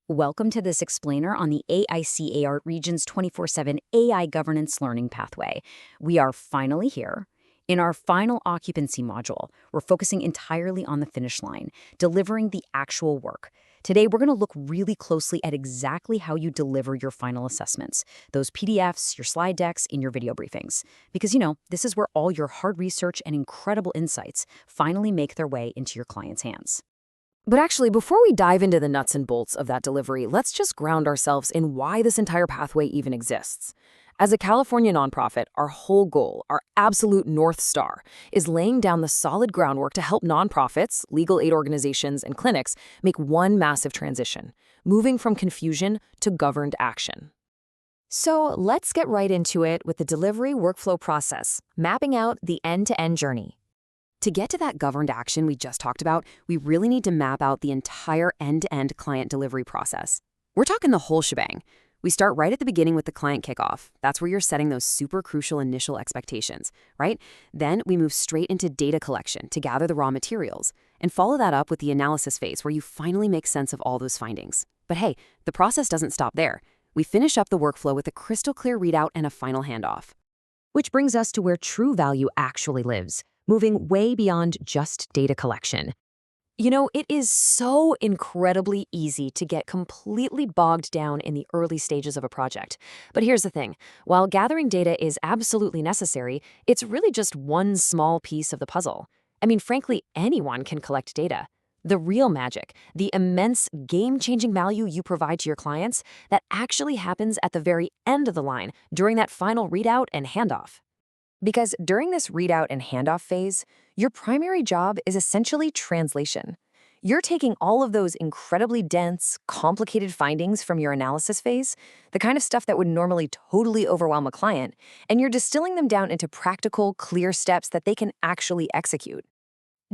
Welcome to this explainer on the AICAR Region's 24/7 AI Governance Learning Pathway. We are finally here. In our final occupancy module, we're focusing entirely on the finish line, delivering the actual work. Today, we're going to look really closely at exactly how you deliver your final assessments, those PDFs, your slide decks, in your video briefings. Because, this is where all your hard research and incredible insights finally make their way into your client's hands. But actually, before we dive into the nuts and bolts of that delivery, let's just ground ourselves in why this entire pathway even exists. As a California nonprofit, our whole goal, our absolute North Star, is laying down the solid groundwork to help nonprofits, legal aid organizations, and clinics make one massive transition, moving from confusion to governed action. So let's get right into it with the delivery workflow process, mapping out the end-to-end journey. To get to that governed action we just talked about, we really need to map out the entire end-to-end client delivery process. We're talking the whole shebang. We start right at the beginning with the client kickoff. That's where you're setting those super crucial initial expectations, right? Then we move straight into data collection to gather the raw materials, and follow that up with the analysis phase where you finally make sense of all those findings. But hey, the process doesn't stop there. We finish up the workflow with a crystal clear readout and a final handoff. Which brings us to where true value actually lives, moving way beyond just data collection. It is so incredibly easy to get completely bogged down in the early stages of a project. But here's the thing. While gathering data is absolutely necessary, it's really just one small piece of the puzzle. Frankly, anyone can collect data. The real magic, the immense game-changing value you provide to your clients, that actually happens at the very end of the line during that final readout and handoff. Because during this readout and handoff phase, your primary job is essentially translation. You're taking all of those incredibly dense, complicated findings from your analysis phase, the kind of stuff that would normally totally overwhelm a client, and you're distilling them down into practical, clear steps that they can actually execute.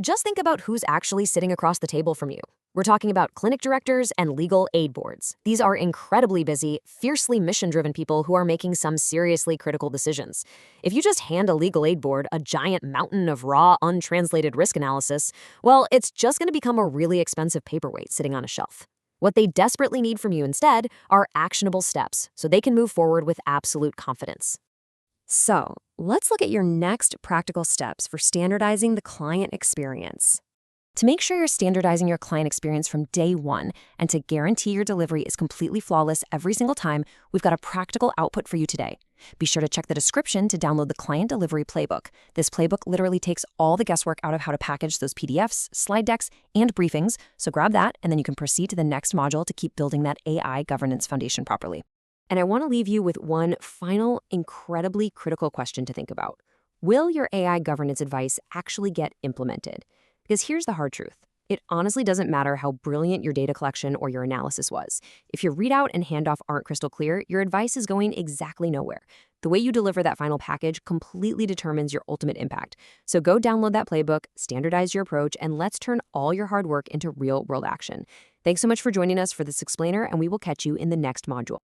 Just think about who's actually sitting across the table from you. We're talking about clinic directors and legal aid boards. These are incredibly busy, fiercely mission-driven people who are making some seriously critical decisions. If you just hand a legal aid board a giant mountain of raw, untranslated risk analysis, well, it's just going to become a really expensive paperweight sitting on a shelf. What they desperately need from you instead are actionable steps so they can move forward with absolute confidence. So, let's look at your next practical steps for standardizing the client experience. To make sure you're standardizing your client experience from day one and to guarantee your delivery is completely flawless every single time, we've got a practical output for you today. Be sure to check the description to download the client delivery playbook. This playbook literally takes all the guesswork out of how to package those PDFs, slide decks, and briefings, so grab that and then you can proceed to the next module to keep building that AI governance foundation properly. And I want to leave you with one final, incredibly critical question to think about. Will your AI governance advice actually get implemented? Because here's the hard truth. It honestly doesn't matter how brilliant your data collection or your analysis was. If your readout and handoff aren't crystal clear, your advice is going exactly nowhere. The way you deliver that final package completely determines your ultimate impact. So go download that playbook, standardize your approach, and let's turn all your hard work into real-world action. Thanks so much for joining us for this explainer, and we will catch you in the next module.